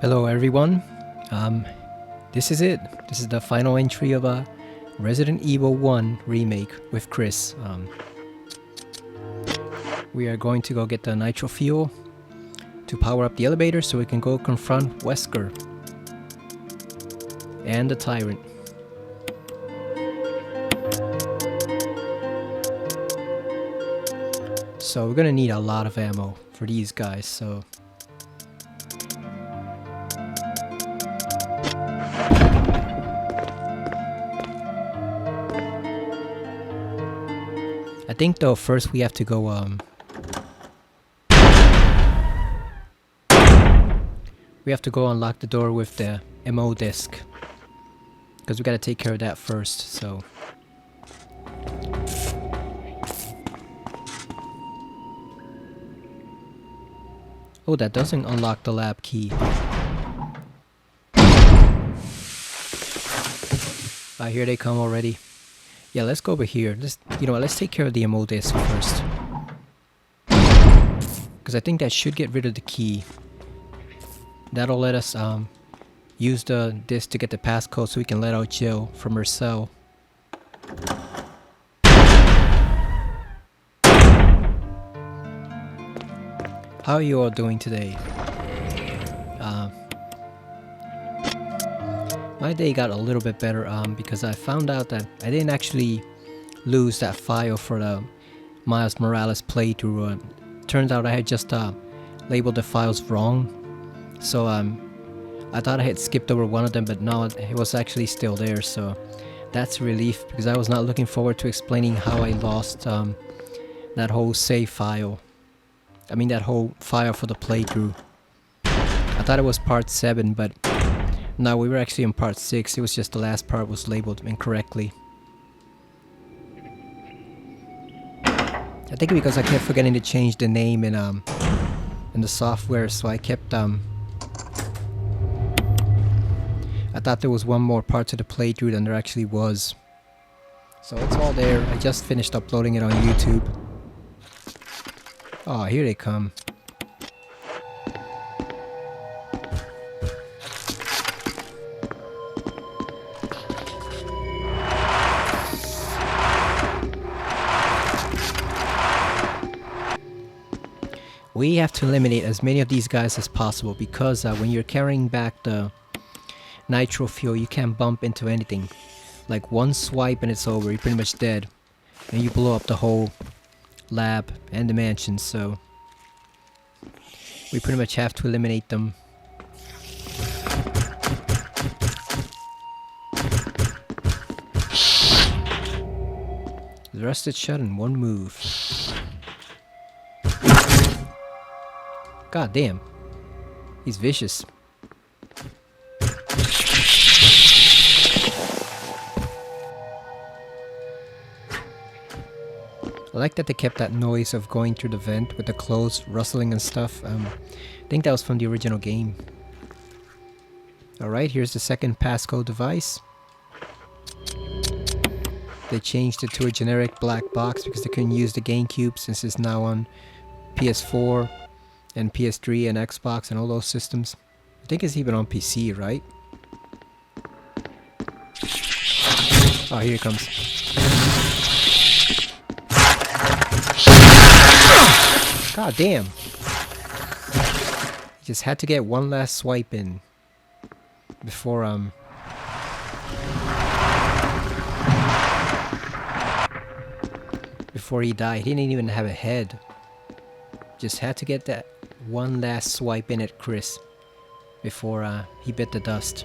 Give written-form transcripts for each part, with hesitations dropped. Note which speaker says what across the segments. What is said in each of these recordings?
Speaker 1: Hello everyone, this is it. This is the final entry of a Resident Evil 1 remake with Chris. We are going to go get the nitro fuel to power up the elevator so we can go confront Wesker and the Tyrant. So we're gonna need a lot of ammo for these guys, so I think though first we have to go unlock the door with the MO disc, because we gotta take care of that first. So oh, that doesn't unlock the lab key. Here they come already. Yeah, let's go over here. Let's take care of the MO disc first, because I think that should get rid of the key. That'll let us use the disc to get the passcode so we can let out Jill from her cell. How are you all doing today? My day got a little bit better because I found out that I didn't actually lose that file for the Miles Morales playthrough. Turns out I had just labeled the files wrong. So I thought I had skipped over one of them, but no, it was actually still there. So that's a relief, because I was not looking forward to explaining how I lost that whole save file. I mean that whole file for the playthrough. I thought it was part 7, but no, we were actually in part 6. It was just the last part was labeled incorrectly. I think because I kept forgetting to change the name in the software, so I kept I thought there was one more part to the playthrough than there actually was. So it's all there. I just finished uploading it on YouTube. Oh, here they come. We have to eliminate as many of these guys as possible, because when you're carrying back the nitro fuel, you can't bump into anything. Like one swipe and it's over, you're pretty much dead. And you blow up the whole lab and the mansion, so we pretty much have to eliminate them. The rest is shut in one move. God damn. He's vicious. I like that they kept that noise of going through the vent with the clothes rustling and stuff. I think that was from the original game. Alright, here's the second passcode device. They changed it to a generic black box because they couldn't use the GameCube, since it's now on PS4 and PS3 and Xbox and all those systems. I think it's even on PC, right? Oh, here it comes. God damn. Just had to get one last swipe in before he died. He didn't even have a head. Just had to get that one last swipe in at Chris before he bit the dust.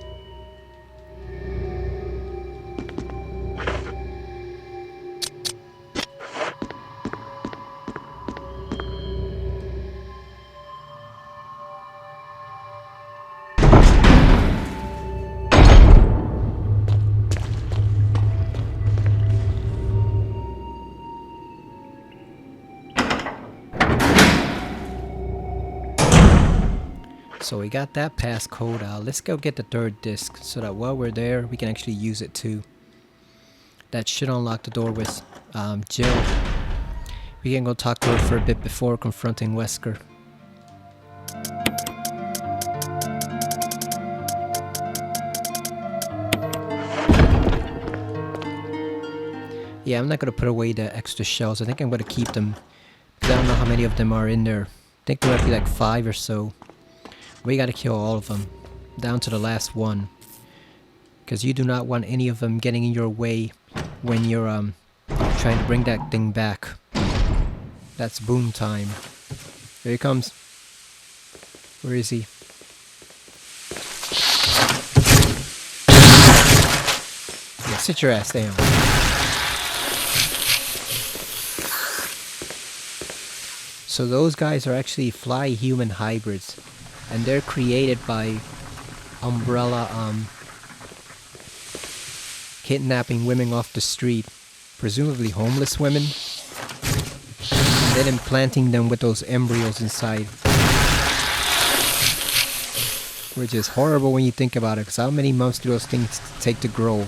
Speaker 1: So we got that passcode. Let's go get the third disc so that while we're there, we can actually use it too. That should unlock the door with Jill. We can go talk to her for a bit before confronting Wesker. Yeah, I'm not gonna put away the extra shells. I think I'm gonna keep them. Because I don't know how many of them are in there. I think there might be like 5 or so. We gotta kill all of them. Down to the last one. Because you do not want any of them getting in your way when you're trying to bring that thing back. That's boom time. Here he comes. Where is he? Yeah, sit your ass down. So those guys are actually fly human hybrids. And they're created by Umbrella kidnapping women off the street. Presumably homeless women. And then implanting them with those embryos inside. Which is horrible when you think about it, because how many months do those things take to grow?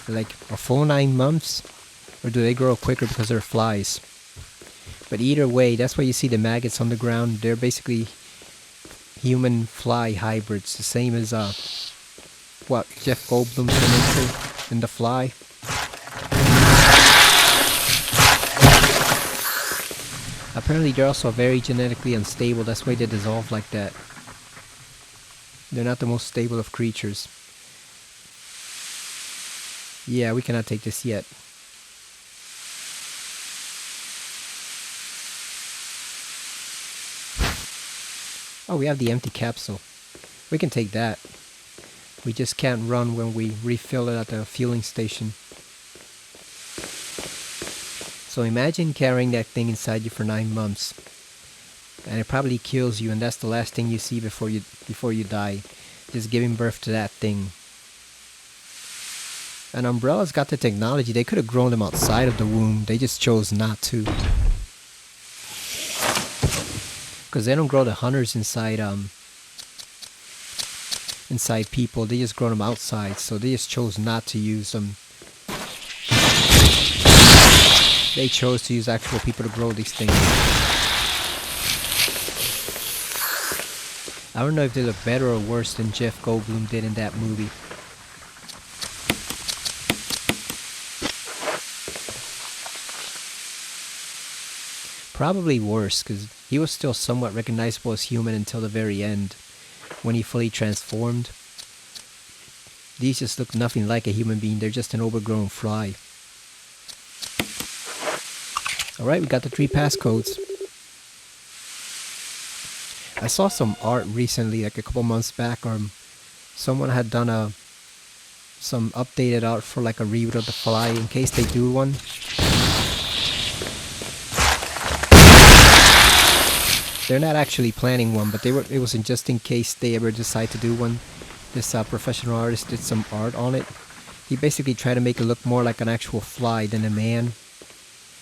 Speaker 1: Like a full 9 months? Or do they grow quicker because they're flies? But either way, that's why you see the maggots on the ground. They're basically human fly hybrids, the same as what Jeff Goldblum's been into in The Fly. Apparently they're also very genetically unstable, that's why they dissolve like that. They're not the most stable of creatures. Yeah, we cannot take this yet. Oh, we have the empty capsule. We can take that. We just can't run when we refill it at the fueling station. So imagine carrying that thing inside you for 9 months. And it probably kills you, and that's the last thing you see before you die. Just giving birth to that thing. And Umbrella's got the technology. They could have grown them outside of the womb. They just chose not to. Because they don't grow the hunters inside people. They just grow them outside. So they just chose not to use them. They chose to use actual people to grow these things. I don't know if they look better or worse than Jeff Goldblum did in that movie. Probably worse, because he was still somewhat recognizable as human until the very end, when he fully transformed. These just look nothing like a human being. They're just an overgrown fly. Alright, we got the 3 passcodes. I saw some art recently, like a couple months back, someone had done some updated art for like a reboot of The Fly in case they do one. They're not actually planning one, but it was just in case they ever decide to do one. This professional artist did some art on it. He basically tried to make it look more like an actual fly than a man.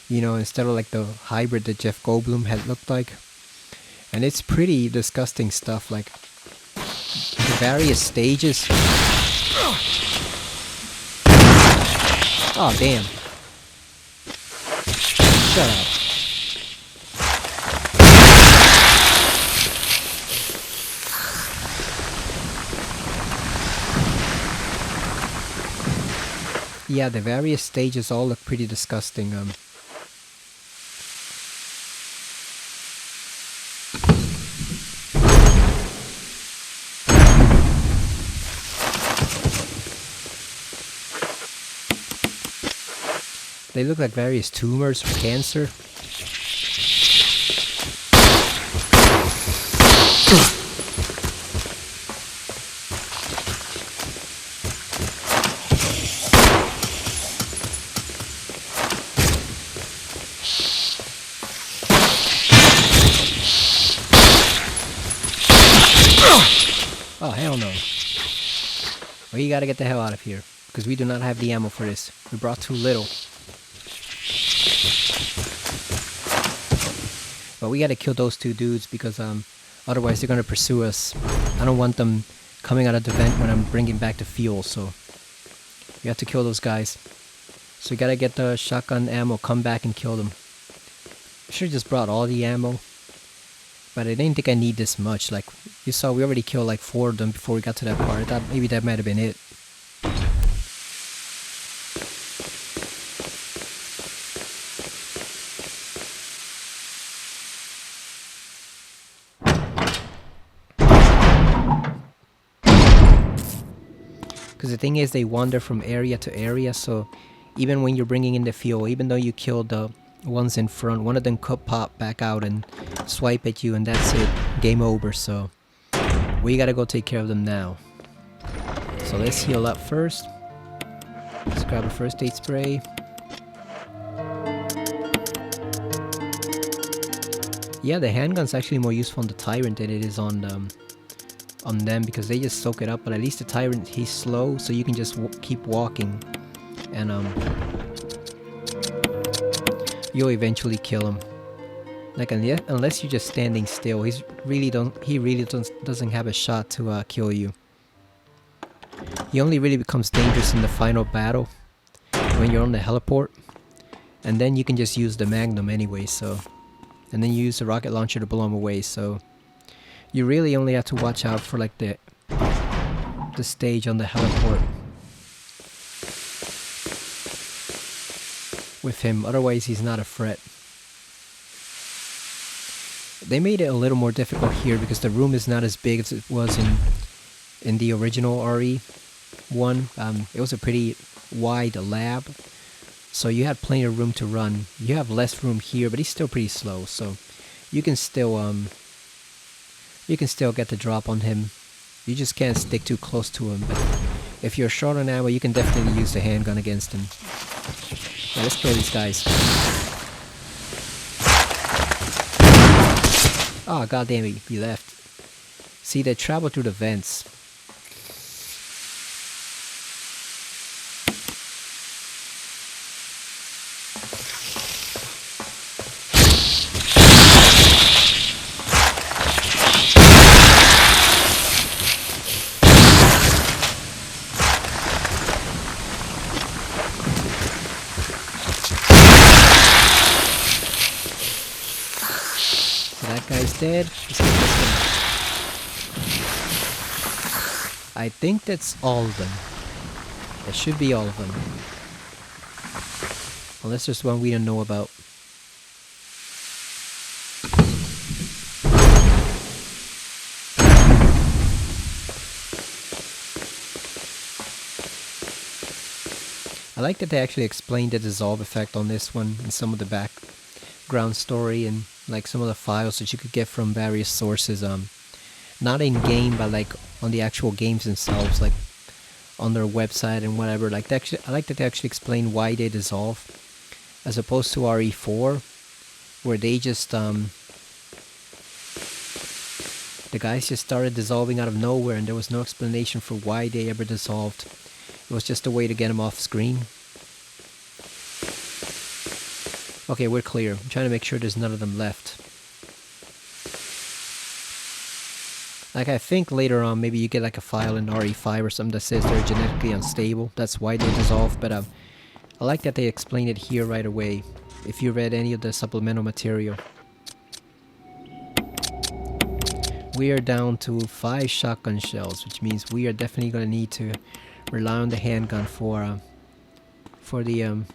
Speaker 1: You know, instead of like the hybrid that Jeff Goldblum had looked like. And it's pretty disgusting stuff, like the various stages. Oh, damn. Shut up. Yeah, the various stages all look pretty disgusting. They look like various tumors or cancer. Oh, hell no. We gotta get the hell out of here, because we do not have the ammo for this. We brought too little. But we gotta kill those 2 dudes, because otherwise they're gonna pursue us. I don't want them coming out of the vent when I'm bringing back the fuel, so we have to kill those guys. So we gotta get the shotgun ammo, come back and kill them. I should've just brought all the ammo. But I didn't think I need this much. Like, you saw, we already killed like 4 of them before we got to that part. I thought maybe that might have been it. Because the thing is, they wander from area to area, so even when you're bringing in the fuel, even though you killed the ones in front, one of them could pop back out and swipe at you, and that's it. Game over, so we gotta go take care of them now. So let's heal up first. Let's grab a first aid spray. Yeah, the handgun's actually more useful on the Tyrant than it is on them because they just soak it up. But at least the Tyrant, he's slow, so you can just keep walking, and you'll eventually kill him. Like unless you're just standing still, he really doesn't have a shot to kill you. He only really becomes dangerous in the final battle when you're on the heliport, and then you can just use the Magnum anyway. So. And then you use the rocket launcher to blow them away, so you really only have to watch out for like the stage on the heliport with him, otherwise he's not a threat. They made it a little more difficult here because the room is not as big as it was in the original RE1. It was a pretty wide lab. So you had plenty of room to run. You have less room here, but he's still pretty slow. So you can still get the drop on him. You just can't stick too close to him. But if you're short on ammo, you can definitely use the handgun against him. Now let's kill these guys. Oh, goddamn it, he left. See, they travel through the vents. That guy's dead. I think that's all of them. That should be all of them. Unless there's one we don't know about. I like that they actually explained the dissolve effect on this one and some of the background story and like some of the files that you could get from various sources, not in game but like on the actual games themselves, like on their website and whatever. Like I like that they actually explain why they dissolve, as opposed to RE4 where they just the guys just started dissolving out of nowhere and there was no explanation for why they ever dissolved. It was just a way to get them off screen. Okay, we're clear. I'm trying to make sure there's none of them left. Like, I think later on, maybe you get like a file in RE5 or something that says they're genetically unstable. That's why they dissolve. But I like that they explain it here right away, if you read any of the supplemental material. We are down to 5 shotgun shells, which means we are definitely going to need to rely on the handgun for the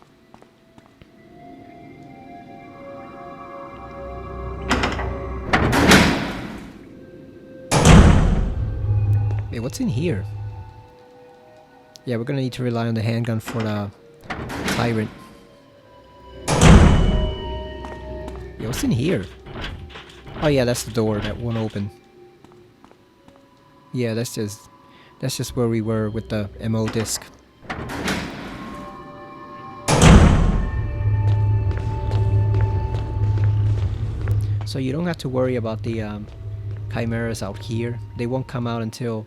Speaker 1: Wait, what's in here? Yeah, we're gonna need to rely on the handgun for the Tyrant. Yeah, what's in here? Oh yeah, that's the door that won't open. Yeah, that's just where we were with the MO disc. So you don't have to worry about the chimeras out here. They won't come out until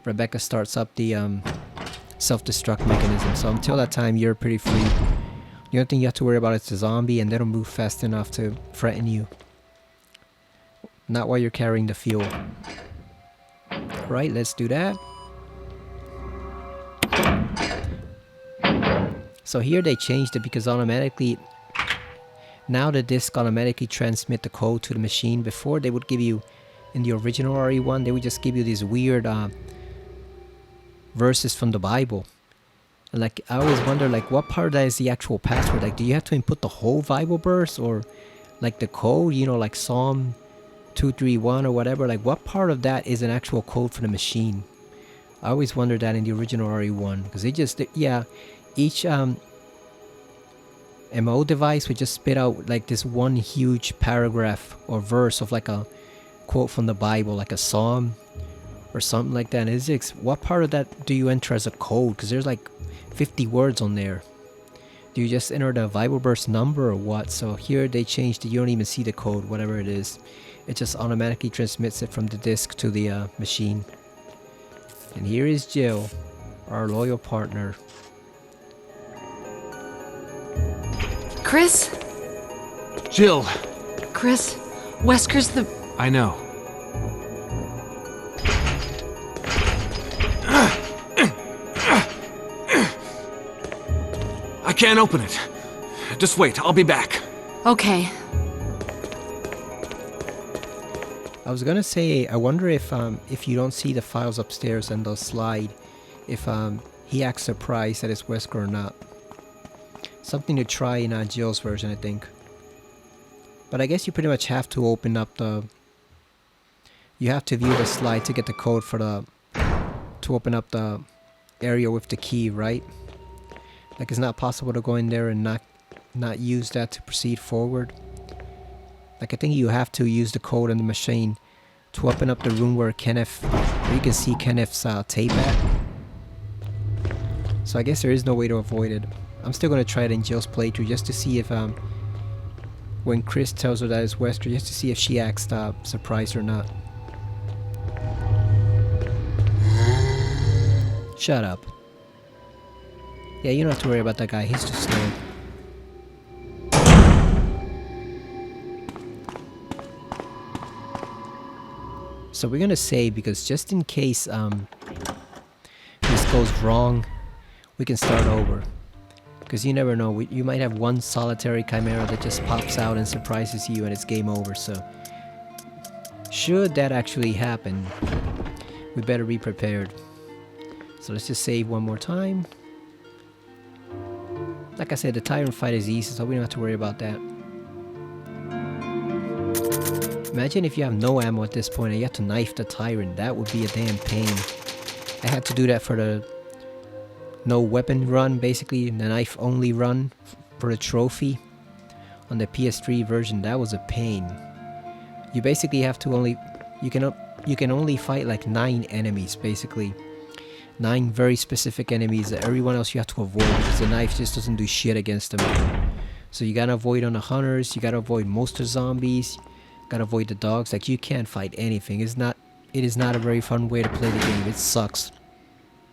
Speaker 1: Rebecca starts up the self-destruct mechanism. So until that time, you're pretty free. The only thing you have to worry about is the zombie, and they don't move fast enough to threaten you. Not while you're carrying the fuel. Right, let's do that. So here they changed it because automatically, now the disc automatically transmit the code to the machine. Before they would give you, in the original RE1, they would just give you these weird verses from the Bible. And like, I always wonder, like, what part of that is the actual password? Like, do you have to input the whole Bible verse, or like the code, you know, like Psalm 231 or whatever? Like, what part of that is an actual code for the machine? I always wondered that in the original RE1 because yeah, each MO device would just spit out like this one huge paragraph or verse of like a quote from the Bible, like a psalm or something like that. And it's like, what part of that do you enter as a code? Because there's like 50 words on there. Do you just enter the Bible verse number or what? So here they changed it. You don't even see the code, whatever it is. It just automatically transmits it from the disk to the machine. And here is Jill, our loyal partner.
Speaker 2: Chris?
Speaker 3: Jill!
Speaker 2: Chris, Wesker's the...
Speaker 3: I know. I can't open it. Just wait, I'll be back.
Speaker 2: Okay.
Speaker 1: I was gonna say, I wonder if you don't see the files upstairs and they'll slide, if he acts surprised that it's Wesker or not. Something to try in Jill's version, I think. But I guess you pretty much have to open up the... You have to view the slide to get the code for the... To open up the area with the key, right? Like it's not possible to go in there and not use that to proceed forward. Like I think you have to use the code on the machine to open up the room where Kenneth... Where you can see Kenneth's tape at. So I guess there is no way to avoid it. I'm still gonna try it in Jill's playthrough just to see if when Chris tells her that it's Wesker, just to see if she acts surprised or not. Shut up. Yeah, you don't have to worry about that guy, he's too slow. So we're gonna save because just in case this goes wrong, we can start over. Because you never know, you might have one solitary chimera that just pops out and surprises you and it's game over, so... Should that actually happen, we better be prepared. So let's just save one more time. Like I said, the Tyrant fight is easy, so we don't have to worry about that. Imagine if you have no ammo at this point and you have to knife the Tyrant, that would be a damn pain. I had to do that for the... no weapon run, basically the knife only run for the trophy on the PS3 version. That was a pain. You basically have to only you can only fight like 9 enemies, basically 9 very specific enemies. Everyone else you have to avoid because the knife just doesn't do shit against them. So you gotta avoid on the hunters, you gotta avoid most of the zombies, gotta avoid the dogs. Like you can't fight anything. It is not a very fun way to play the game. It sucks.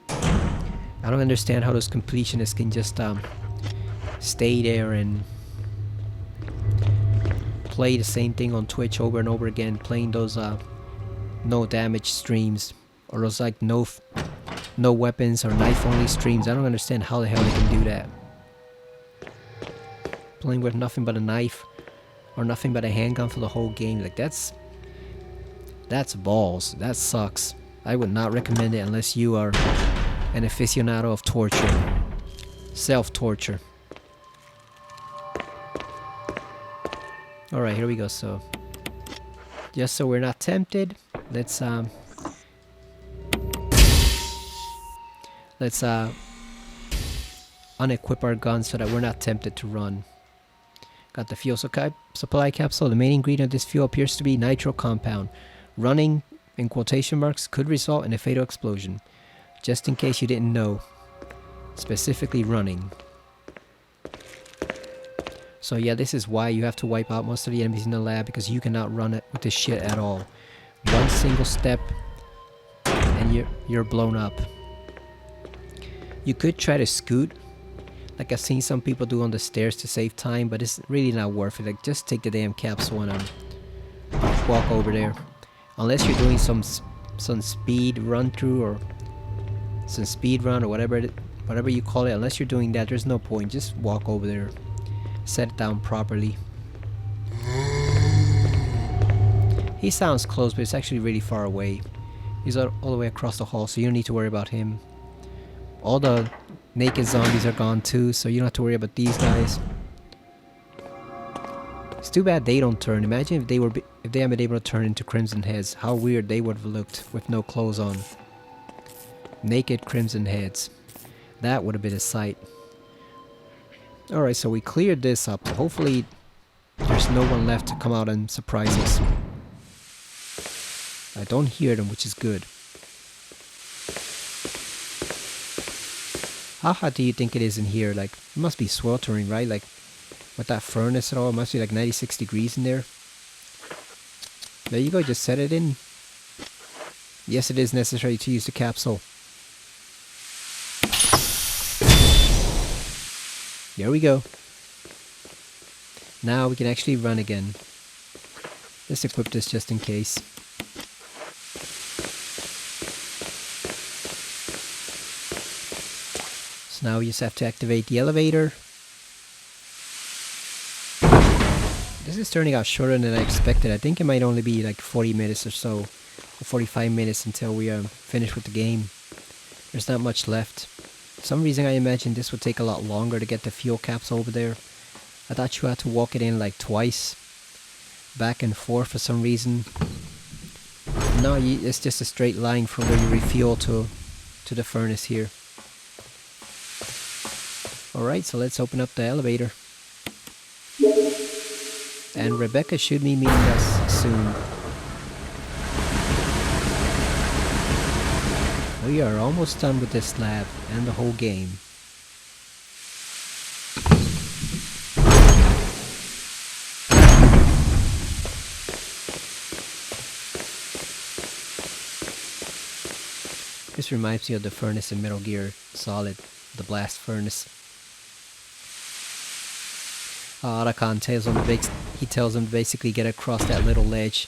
Speaker 1: I don't understand how those completionists can just stay there and play the same thing on Twitch over and over again, playing those no damage streams or those like no weapons or knife only streams. I don't understand how the hell they can do that. Playing with nothing but a knife or nothing but a handgun for the whole game, like that's balls. That sucks. I would not recommend it unless you are an aficionado of torture. Self-torture. Alright, here we go. So, just so we're not tempted, let's unequip our guns so that we're not tempted to run. Got the fuel supply capsule. The main ingredient of this fuel appears to be nitro compound. Running, in quotation marks, could result in a fatal explosion. Just in case you didn't know. Specifically running. So yeah, this is why you have to wipe out most of the enemies in the lab, because you cannot run it with this shit at all. One single step and you're blown up. You could try to scoot, like I've seen some people do on the stairs to save time, but it's really not worth it. Like just take the damn capsule and walk over there. Unless you're doing some speed run through or some speed run or whatever you call it. Unless you're doing that, there's no point. Just walk over there. Set it down properly. He sounds close, but it's actually really far away. He's all the way across the hall, so you don't need to worry about him. All the naked zombies are gone too, so you don't have to worry about these guys. It's too bad they don't turn. Imagine if they had been able to turn into Crimson Heads. How weird they would have looked with no clothes on. Naked crimson heads. That would have been a sight. Alright, so we cleared this up. Hopefully there's no one left to come out and surprise us. I don't hear them, which is good. How hot do you think it is in here? Like, it must be sweltering, right? Like, with that furnace and all, it must be like 96 degrees in there. There you go, just set it in. Yes, it is necessary to use the capsule. There we go. Now we can actually run again. Let's equip this just in case. So now we just have to activate the elevator. This is turning out shorter than I expected. I think it might only be like 40 minutes or so, or 45 minutes until we are finished with the game. There's not much left. For some reason I imagined this would take a lot longer to get the fuel capsule over there. I thought you had to walk it in like twice, back and forth for some reason. No, it's just a straight line from where you refuel to the furnace here. Alright, so let's open up the elevator. And Rebecca should be meeting us soon. We are almost done with this lab and the whole game. This reminds me of the furnace in Metal Gear Solid, the blast furnace. Otacon tells him to basically get across that little ledge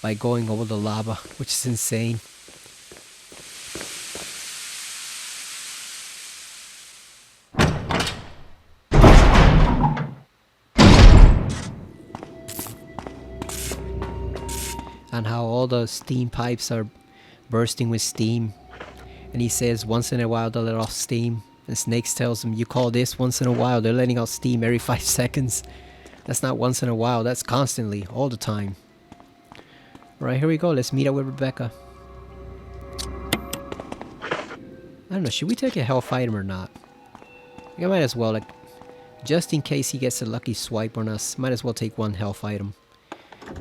Speaker 1: by going over the lava, which is insane. And how all the steam pipes are bursting with steam. And he says once in a while they'll let off steam. And Snakes tells him, you call this once in a while? They're letting out steam every 5 seconds. That's not once in a while, that's constantly, all the time. Alright, here we go. Let's meet up with Rebecca. I don't know, should we take a health item or not? I think I might as well, like, just in case he gets a lucky swipe on us, might as well take one health item.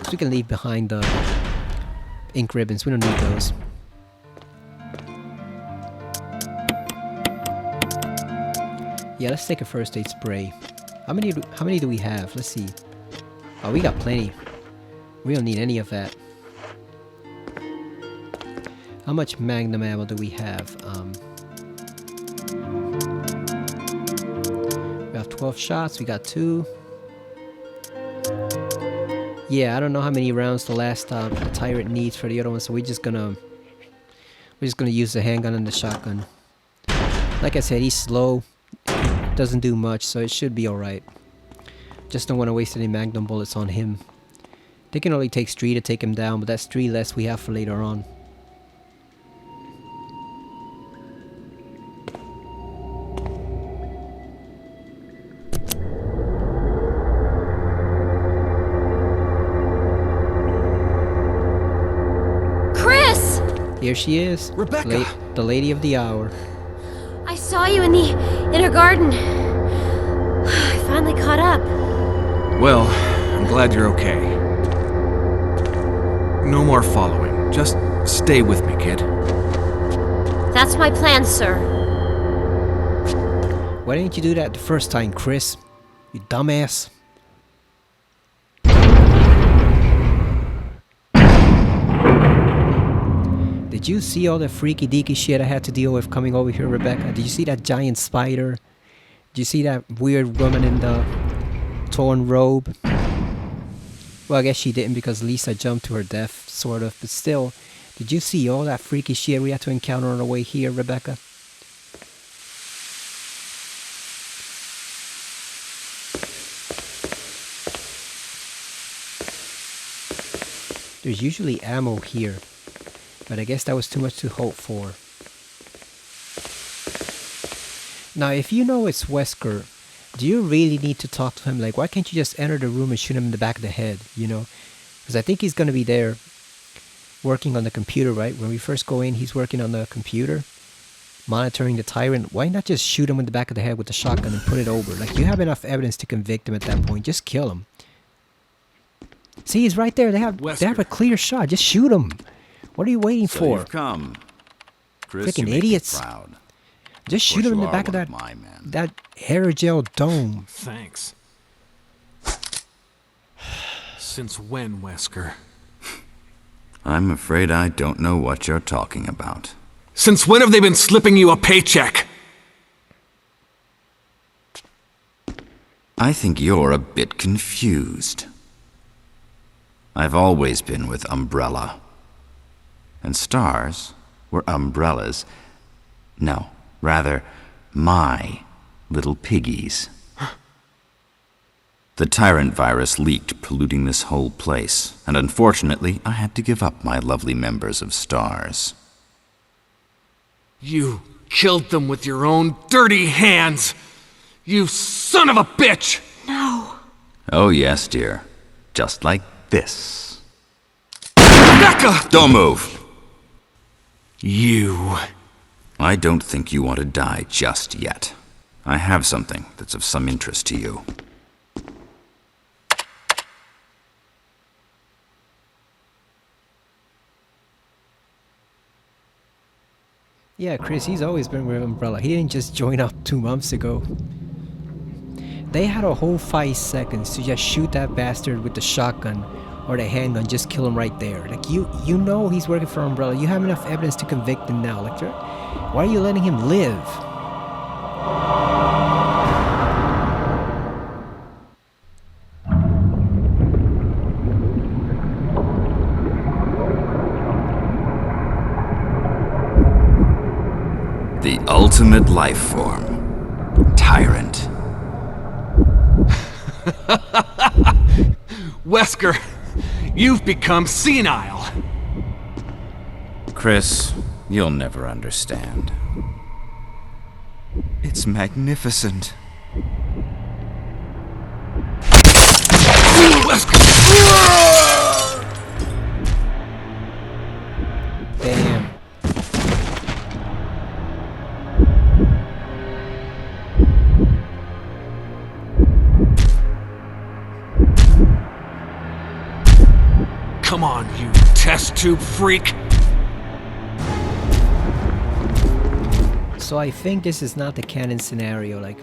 Speaker 1: So we can leave behind the ink ribbons, we don't need those. Yeah, let's take a first aid spray. How many do we have? Let's see. Oh, we got plenty. We don't need any of that. How much magnum ammo do we have? We have 12 shots. We got 2. Yeah, I don't know how many rounds the last the Tyrant needs for the other one, so we're just gonna use the handgun and the shotgun. Like I said, he's slow. Doesn't do much, so it should be alright. Just don't want to waste any magnum bullets on him. I think it only takes 3 to take him down, but that's 3 less we have for later on.
Speaker 2: Chris!
Speaker 1: Here she is.
Speaker 3: Rebecca!
Speaker 1: The lady of the hour.
Speaker 2: I saw you in the inner garden. I finally caught up.
Speaker 3: Well, I'm glad you're okay. No more following. Just stay with me, kid.
Speaker 2: That's my plan, sir.
Speaker 1: Why didn't you do that the first time, Chris? You dumbass. Did you see all the freaky deaky shit I had to deal with coming over here, Rebecca? Did you see that giant spider? Did you see that weird woman in the torn robe? Well, I guess she didn't because Lisa jumped to her death, sort of. But still, did you see all that freaky shit we had to encounter on our way here, Rebecca? There's usually ammo here. But I guess that was too much to hope for. Now, if you know it's Wesker, do you really need to talk to him? Like, why can't you just enter the room and shoot him in the back of the head, you know? Because I think he's going to be there working on the computer, right? When we first go in, he's working on the computer. monitoring the Tyrant, why not just shoot him in the back of the head with the shotgun and put it over? Like, you have enough evidence to convict him at that point. Just kill him. See, he's right there. They have a clear shot. Just shoot him. What are you waiting
Speaker 4: So
Speaker 1: for?
Speaker 4: you've come. Chris,
Speaker 1: Freaking
Speaker 4: you make me
Speaker 1: idiots.
Speaker 4: proud.
Speaker 1: Just shoot him in the back of that aerogel dome.
Speaker 5: Thanks. Since when, Wesker?
Speaker 4: I'm afraid I don't know what you're talking about.
Speaker 5: Since when have they been slipping you a paycheck?
Speaker 4: I think you're a bit confused. I've always been with Umbrella. And stars were Umbrella's. No, rather, my little piggies. The Tyrant virus leaked, polluting this whole place, and unfortunately, I had to give up my lovely members of Stars.
Speaker 5: You killed them with your own dirty hands! You son of a bitch!
Speaker 2: No.
Speaker 4: Oh yes, dear. Just like this.
Speaker 5: Becca!
Speaker 4: Don't move!
Speaker 5: You...
Speaker 4: I don't think you want to die just yet. I have something that's of some interest to you.
Speaker 1: Yeah, Chris, he's always been with Umbrella. He didn't just join up 2 months ago. They had a whole 5 seconds to just shoot that bastard with the shotgun or the handgun, just kill him right there. Like, you know he's working for Umbrella. You have enough evidence to convict him now. Like, why are you letting him live?
Speaker 4: The ultimate life form. Tyrant.
Speaker 5: Wesker, you've become senile.
Speaker 4: Chris, you'll never understand. It's magnificent.
Speaker 1: Damn.
Speaker 5: Come on, you test tube freak!
Speaker 1: So I think this is not the canon scenario. Like,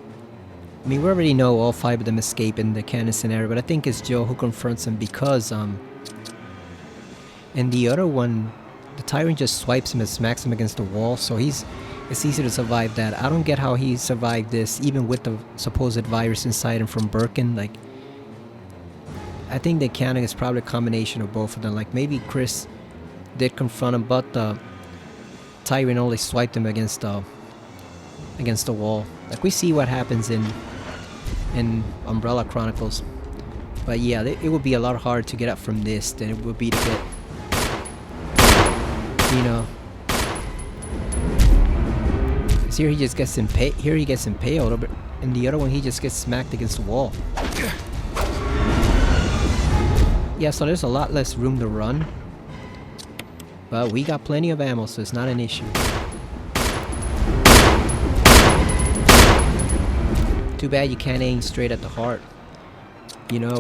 Speaker 1: I mean, we already know all 5 of them escape in the canon scenario, but I think it's Joe who confronts him because, in the other one, the Tyrant just swipes him and smacks him against the wall, so it's easy to survive that. I don't get how he survived this, even with the supposed virus inside him from Birkin. Like, I think the canon is probably a combination of both of them. Like, maybe Chris did confront him, but the Tyrant only swiped him against the wall. Like, we see what happens in Umbrella Chronicles. But yeah, it would be a lot harder to get up from this than it would be to get, you know. 'Cause here he just gets impaled, but in the other one he just gets smacked against the wall. Yeah, so there's a lot less room to run. But we got plenty of ammo, so it's not an issue. Too bad you can't aim straight at the heart. You know,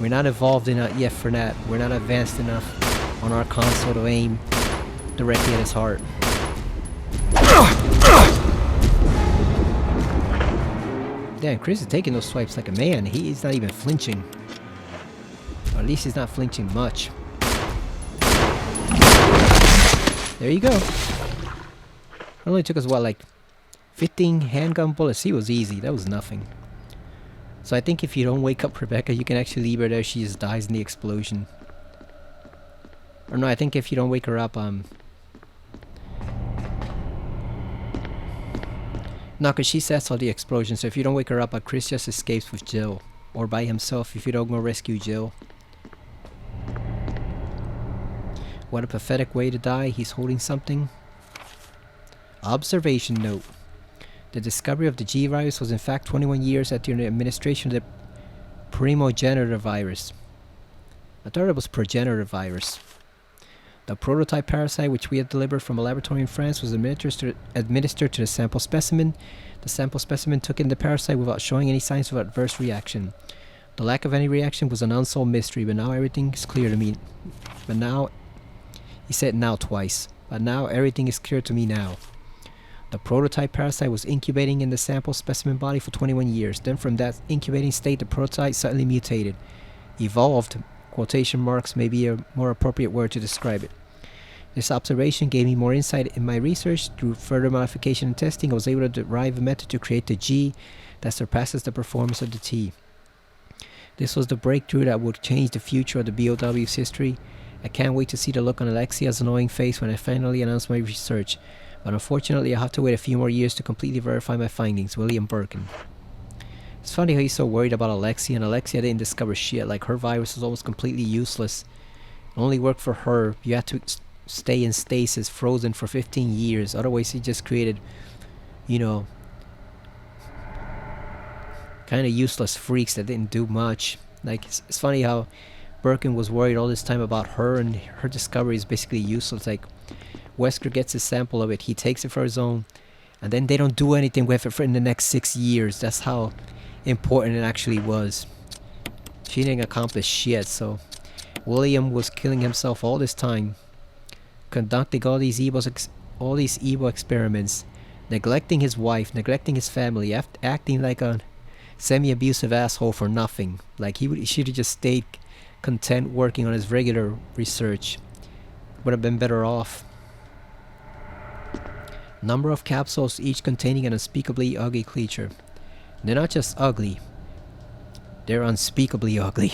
Speaker 1: we're not evolved enough yet for that. We're not advanced enough on our console to aim directly at his heart. Damn, Chris is taking those swipes like a man. He's not even flinching. Or at least he's not flinching much. There you go. It only took us, what, like 15 handgun bullets? He was easy. That was nothing. So I think if you don't wake up Rebecca, you can actually leave her there. She just dies in the explosion. Or no, I think if you don't wake her up, no, because she sets all the explosions. So if you don't wake her up, Chris just escapes with Jill. Or by himself if you don't go rescue Jill. What a pathetic way to die. He's holding something. Observation note. The discovery of the G virus was in fact 21 years after the administration of the primogenitor virus. I thought it was progenitor virus. The prototype parasite, which we had delivered from a laboratory in France, was administered to the sample specimen. The sample specimen took in the parasite without showing any signs of adverse reaction. The lack of any reaction was an unsolved mystery, but now everything is clear to me. But now, he said now twice, but now everything is clear to me now. The prototype parasite was incubating in the sample specimen body for 21 years. Then from that incubating state, the prototype suddenly mutated. Evolved, quotation marks may be a more appropriate word to describe it. This observation gave me more insight in my research. Through further modification and testing, I was able to derive a method to create the G that surpasses the performance of the T. This was the breakthrough that would change the future of the BOW's history. I can't wait to see the look on Alexia's annoying face when I finally announce my research, but unfortunately I'll have to wait a few more years to completely verify my findings. William Birkin. It's funny how he's so worried about Alexia, and Alexia didn't discover shit. Like, her virus was almost completely useless. It only worked for her. You had to stay in stasis, frozen for 15 years. Otherwise, he just created, you know, kind of useless freaks that didn't do much. Like, it's funny how Birkin was worried all this time about her, and her discovery is basically useless. Like, Wesker gets a sample of it, he takes it for his own, and then they don't do anything with it for in the next 6 years. That's how important it actually was. She didn't accomplish shit. So William was killing himself all this time, conducting all these evil experiments, neglecting his wife, neglecting his family, acting like a semi-abusive asshole for nothing. Like, he should have just stayed content working on his regular research. Would have been better off. Number of capsules, each containing an unspeakably ugly creature. They're not just ugly, they're unspeakably ugly.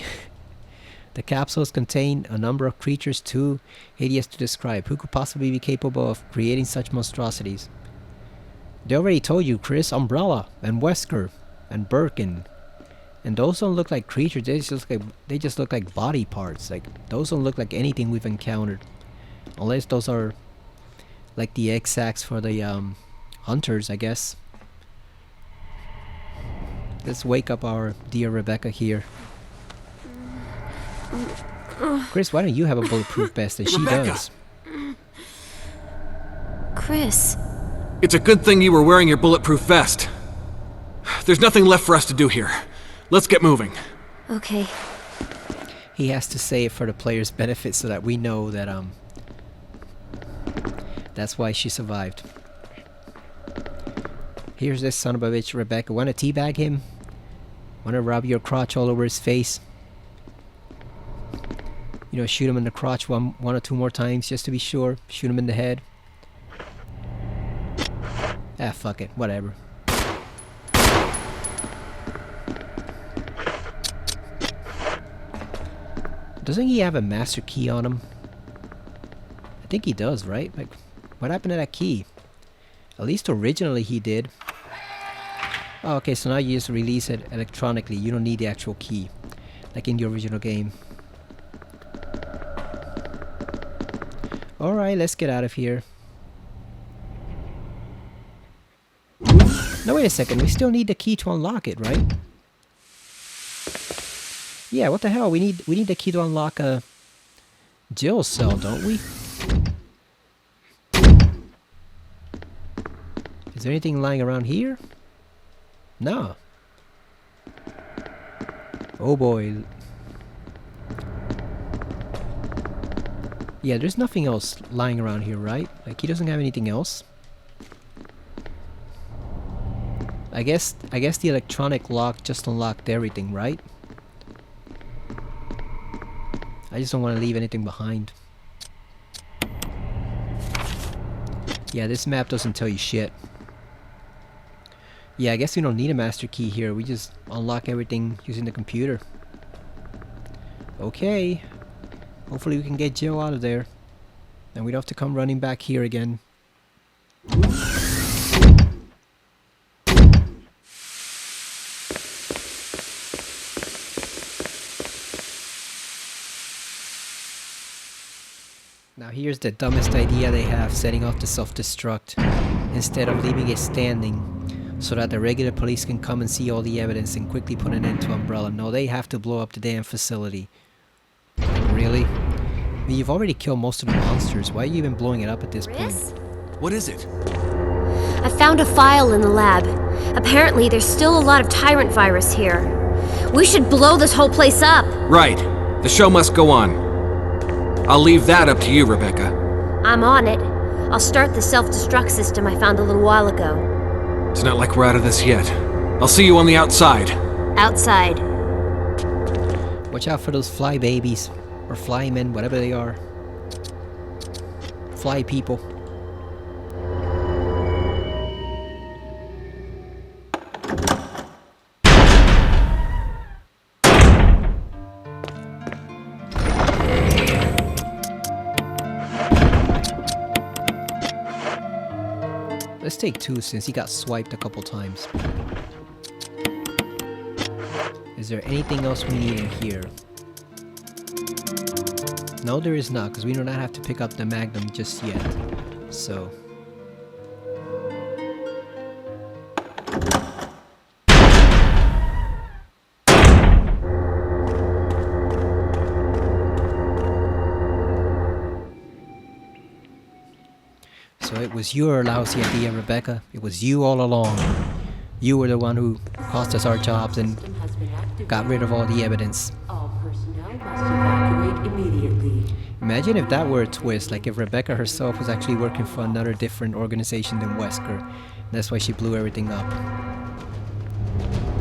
Speaker 1: The capsules contain a number of creatures too hideous to describe. Who could possibly be capable of creating such monstrosities? They already told you, Chris. Umbrella and Wesker and Birkin. And those don't look like creatures, they just look like body parts. Like, those don't look like anything we've encountered. Unless those are like the egg sacs for the hunters, I guess. Let's wake up our dear Rebecca here. Chris, why don't you have a bulletproof vest and she
Speaker 5: Rebecca!
Speaker 1: does?
Speaker 2: Chris.
Speaker 5: It's a good thing you were wearing your bulletproof vest. There's nothing left for us to do here. Let's get moving.
Speaker 2: Okay.
Speaker 1: He has to say it for the player's benefit so that we know that that's why she survived. Here's this son of a bitch, Rebecca. Wanna teabag him? Wanna rub your crotch all over his face? You know, shoot him in the crotch one or two more times just to be sure. Shoot him in the head. Ah, fuck it. Whatever. Doesn't he have a master key on him? I think he does, right? Like, what happened to that key? At least originally he did. Oh, okay, so now you just release it electronically. You don't need the actual key, like in the original game. Alright, let's get out of here. No, wait a second. We still need the key to unlock it, right? Yeah, what the hell? We need the key to unlock Jill's cell, don't we? Is there anything lying around here? No. Oh boy. Yeah, there's nothing else lying around here, right? Like, he doesn't have anything else. I guess the electronic lock just unlocked everything, right? I just don't want to leave anything behind. Yeah, this map doesn't tell you shit. Yeah, I guess we don't need a master key here. We just unlock everything using the computer. Okay. Hopefully we can get Jill out of there. And we don't have to come running back here again. Now here's the dumbest idea they have, setting off the self-destruct instead of leaving it standing so that the regular police can come and see all the evidence and quickly put an end to Umbrella. No, they have to blow up the damn facility. Really? I mean, you've already killed most of the monsters. Why are you even blowing it up at this point?
Speaker 2: Chris?
Speaker 5: What is it?
Speaker 2: I found a file in the lab. Apparently, there's still a lot of Tyrant virus here. We should blow this whole place up.
Speaker 5: Right. The show must go on. I'll leave that up to you, Rebecca.
Speaker 2: I'm on it. I'll start the self-destruct system I found a little while ago.
Speaker 5: It's not like we're out of this yet. I'll see you on the outside.
Speaker 2: Outside.
Speaker 1: Watch out for those fly babies. Or fly men, whatever they are. Fly people. Let's take 2 since he got swiped a couple times. Is there anything else we need in here? No, there is not, because we do not have to pick up the Magnum just yet. So... So it was your lousy idea, Rebecca. It was you all along. You were the one who cost us our jobs and got rid of all the evidence.
Speaker 6: All personnel must evacuate immediately.
Speaker 1: Imagine if that were a twist, like if Rebecca herself was actually working for another different organization than Wesker. That's why she blew everything up.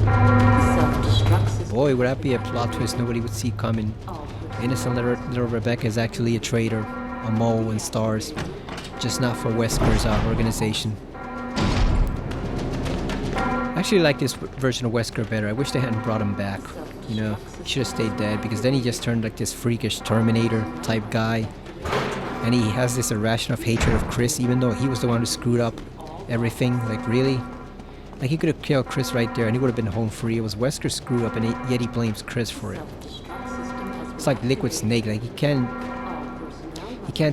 Speaker 6: Self-destruct system.
Speaker 1: Boy, would that be a plot twist nobody would see coming. Innocent little Rebecca is actually a traitor, a mole and stars. Just not for Wesker's organization. I actually like this version of Wesker better. I wish they hadn't brought him back. You know, he should have stayed dead, because then he just turned like this freakish Terminator type guy. And he has this irrational hatred of Chris, even though he was the one who screwed up everything. Like, really? Like, he could have killed Chris right there and he would have been home free. It was Wesker screwed up and yet he blames Chris for it. It's like Liquid Snake. Like, he can't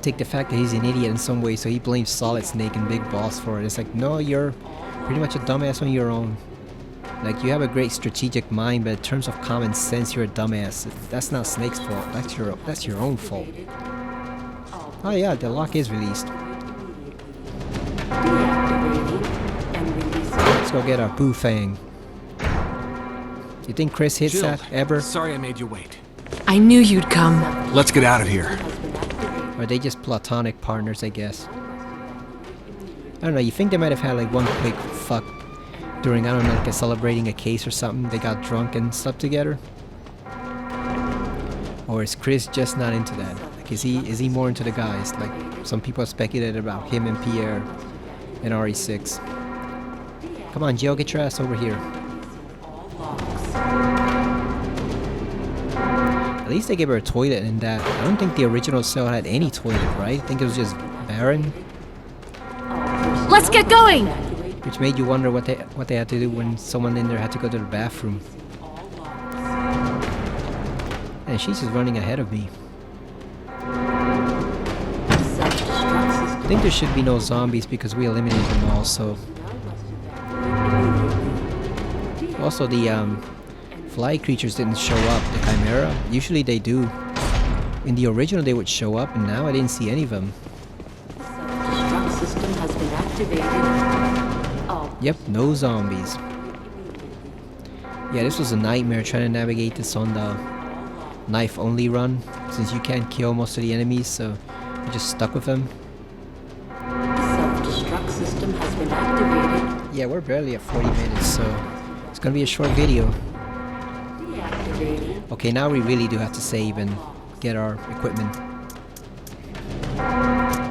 Speaker 1: take the fact that he's an idiot in some way, so he blames Solid Snake and Big Boss for it. It's like, no, you're pretty much a dumbass on your own. Like, you have a great strategic mind, but in terms of common sense, you're a dumbass. That's not Snake's fault. That's your own fault. Oh yeah, the lock is released. Let's go get our Boo Fang. You think Chris hits
Speaker 5: Jill,
Speaker 1: that ever?
Speaker 5: Sorry I made you wait.
Speaker 7: I knew you'd come.
Speaker 5: Let's get out of here.
Speaker 1: Or are they just platonic partners, I guess? I don't know, you think they might have had like one quick fuck during, I don't know, like celebrating a case or something? They got drunk and slept together? Or is Chris just not into that? Like, is he more into the guys? Like, some people have speculated about him and Pierre and RE6. Come on, Jill, get your ass over here. At least they gave her a toilet in that. I don't think the original cell had any toilet, right? I think it was just barren.
Speaker 2: Let's get going!
Speaker 1: Which made you wonder what they had to do when someone in there had to go to the bathroom. And she's just running ahead of me. I think there should be no zombies because we eliminated them all, so... Also, the fly creatures didn't show up, the Chimera. Usually they do. In the original they would show up, and now I didn't see any of them.
Speaker 6: Self-destruct system has been activated.
Speaker 1: Yep, no zombies. Yeah, this was a nightmare trying to navigate this on the knife-only run, since you can't kill most of the enemies, so you're just stuck with them.
Speaker 6: Self-destruct system has been activated.
Speaker 1: Yeah, we're barely at 40 minutes, so it's gonna be a short video.
Speaker 6: Deactivated.
Speaker 1: Okay, now we really do have to save and get our equipment.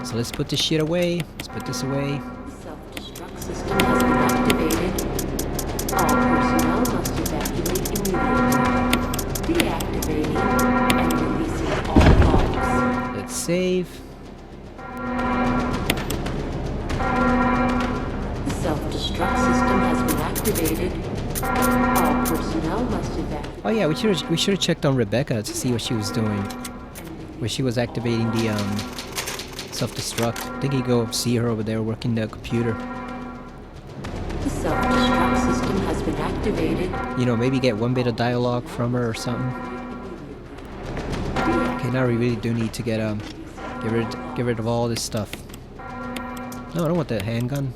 Speaker 1: So let's put this shit away. Let's put this away.
Speaker 6: Self-destruct system has been activated. All personnel must evacuate immediately. Deactivating and releasing all logs.
Speaker 1: Let's save.
Speaker 6: The self-destruct system has been activated. All personnel must evacuate.
Speaker 1: Oh yeah, we should have checked on Rebecca to see what she was doing. Where she was activating the self-destruct. I think you go see her over there working the computer.
Speaker 6: The self-destruct system has been activated.
Speaker 1: You know, maybe get one bit of dialogue from her or something. Okay, now we really do need to get get rid of all this stuff. No, I don't want that handgun.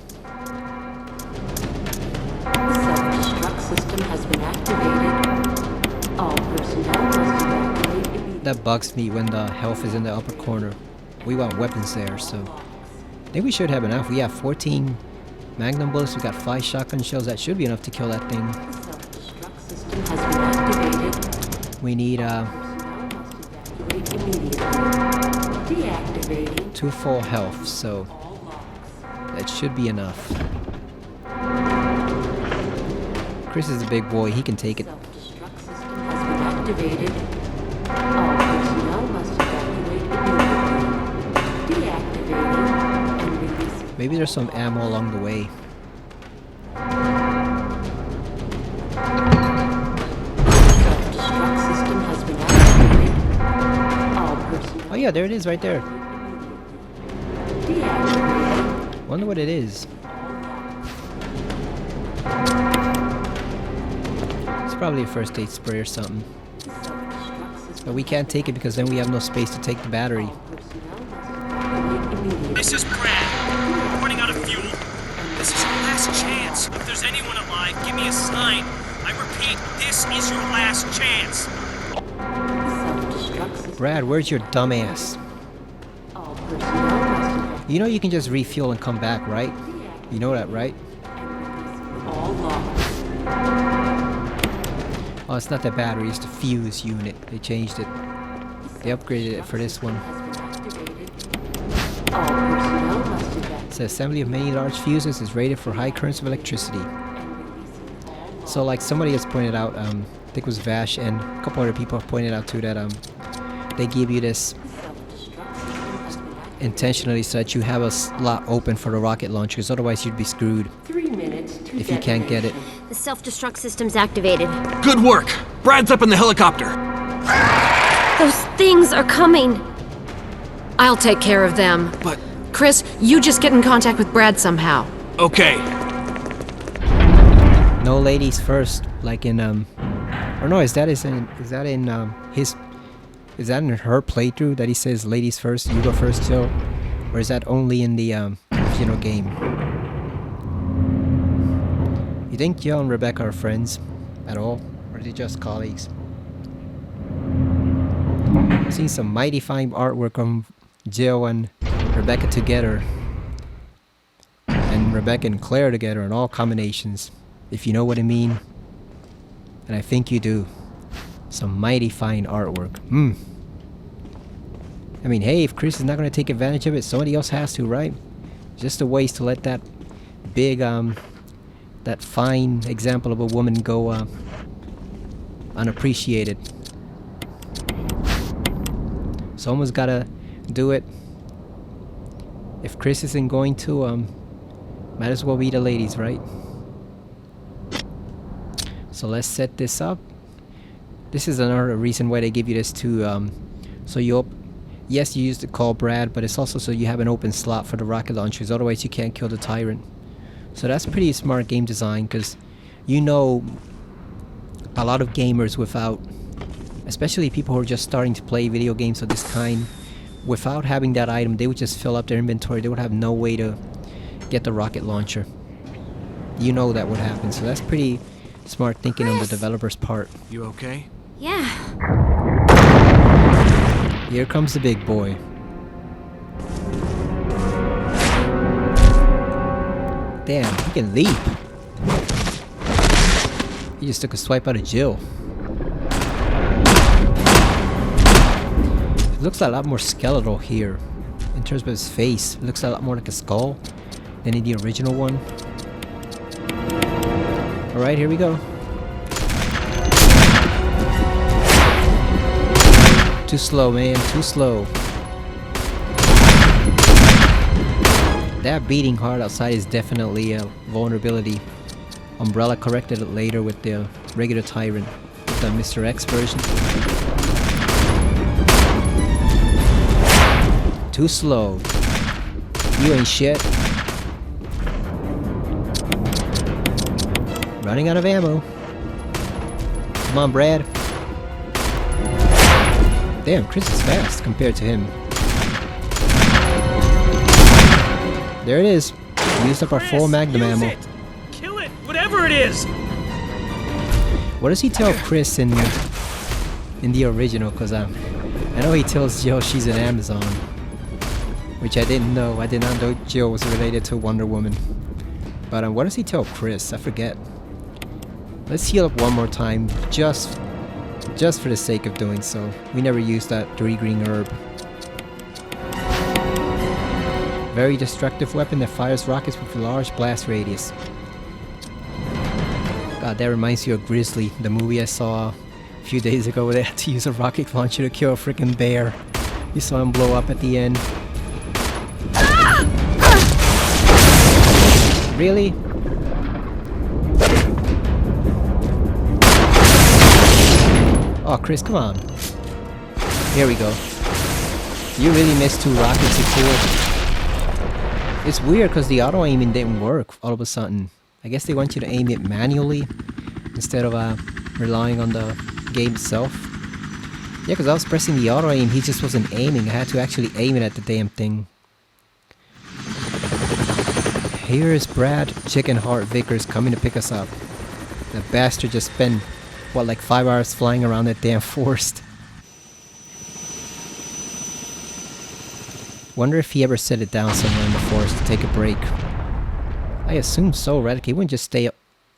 Speaker 6: Self-destruct system has been activated. All personnel must evacuate immediately.
Speaker 1: That bugs me when the health is in the upper corner. We want weapons there, so I think we should have enough. We have 14 magnum bullets. We got 5 shotgun shells. That should be enough to kill that thing.
Speaker 6: Self-destruct system has been activated.
Speaker 1: We need
Speaker 6: Personnel must evacuate immediately. Deactivating
Speaker 1: 2 full health, so
Speaker 6: all locks.
Speaker 1: that should be enough. Chris is a big boy. He can take it.
Speaker 6: Self-destruct system has been activated. All personnel must evacuate immediately. Deactivating and releasing.
Speaker 1: Maybe there's some ammo along the way.
Speaker 6: Self-destruct system has been activated. All personnel
Speaker 1: Oh yeah, there it is right there.
Speaker 6: deactivating.
Speaker 1: Wonder what it is. It's probably a first aid spray or something.
Speaker 6: Self-destruct system.
Speaker 1: But we can't take it because then we have no space to take the battery.
Speaker 6: Personnel must evacuate immediately.
Speaker 8: This is Brad. We're running out of fuel. This is our last chance. If there's anyone alive, give me a sign. I repeat, this is your last chance.
Speaker 6: Self-destruct system.
Speaker 1: Brad, where's your dumb ass?
Speaker 6: All personnel must evacuate
Speaker 1: You know you can just refuel and come back, right? You know that, right?
Speaker 6: all locks.
Speaker 1: Oh, it's not the battery, it's the fuse unit. They changed it. They upgraded it for this one.
Speaker 6: Has been activated. All personnel must evacuate.
Speaker 1: It says assembly of many large fuses is rated for high currents of electricity. So like somebody has pointed out, I think it was Vash and a couple other people have pointed out too that they give you this intentionally so that you have a slot open for the rocket launchers, otherwise you'd be screwed
Speaker 6: 3 minutes to
Speaker 1: if you can't get it.
Speaker 2: The self-destruct system's activated.
Speaker 5: Good work! Brad's up in the helicopter!
Speaker 2: Those things are coming.
Speaker 7: I'll take care of them.
Speaker 5: But,
Speaker 7: Chris, you just get in contact with Brad somehow.
Speaker 5: okay.
Speaker 1: No ladies first, like in or no, is that in her playthrough that he says ladies first, you go first, Joe? Or is that only in the original game? You think Joe and Rebecca are friends at all? Or are they just colleagues? I've seen some mighty fine artwork on Joe and Rebecca together. And Rebecca and Claire together in all combinations. If you know what I mean. And I think you do. Some mighty fine artwork. I mean, hey, if Chris is not going to take advantage of it, somebody else has to, right? Just a waste to let that big, that fine example of a woman go unappreciated. Someone's got to do it. If Chris isn't going to, might as well be the ladies, right? So let's set this up. This is another reason why they give you this too. So yes, you use the call Brad, but it's also so you have an open slot for the rocket launchers. Otherwise, you can't kill the Tyrant. So that's pretty smart game design, because you know a lot of gamers without, especially people who are just starting to play video games of this kind, without having that item, they would just fill up their inventory. They would have no way to get the rocket launcher. You know that would happen. So that's pretty smart thinking on the developer's part.
Speaker 5: You okay?
Speaker 2: Yeah.
Speaker 1: Here comes the big boy. Damn, he can leap. He just took a swipe out of Jill. It looks a lot more skeletal here. In terms of his face, it looks a lot more like a skull than in the original one. Alright, here we go. Too slow, man, too slow. That beating heart outside is definitely a vulnerability. Umbrella corrected it later with the regular Tyrant, the Mr. X version. Too slow. You ain't shit. Running out of ammo. Come on, Brad. Damn, Chris is fast compared to him. There it is. We used up our full magnum
Speaker 8: use
Speaker 1: ammo.
Speaker 8: it! Kill it! Whatever it is!
Speaker 1: What does he tell Chris in the original? Cause I know he tells Jill she's an Amazon, which I didn't know. I did not know Jill was related to Wonder Woman. But what does he tell Chris? I forget. Let's heal up one more time, just for the sake of doing so. We never used that 3 green herb. Very destructive weapon that fires rockets with a large blast radius. God, that reminds you of Grizzly, the movie I saw a few days ago where they had to use a rocket launcher to kill a freaking bear. You saw him blow up at the end. Really? Oh, Chris, come on. Here we go. You really missed 2 rockets, you fool. It's weird because the auto aiming didn't work all of a sudden. I guess they want you to aim it manually instead of relying on the game itself. Yeah, because I was pressing the auto aim, he just wasn't aiming. I had to actually aim it at the damn thing. Here is Brad Chicken Heart Vickers coming to pick us up. That bastard just spent, what, like 5 hours flying around that damn forest. Wonder if he ever set it down somewhere in the forest to take a break. I assume so, right? He wouldn't just stay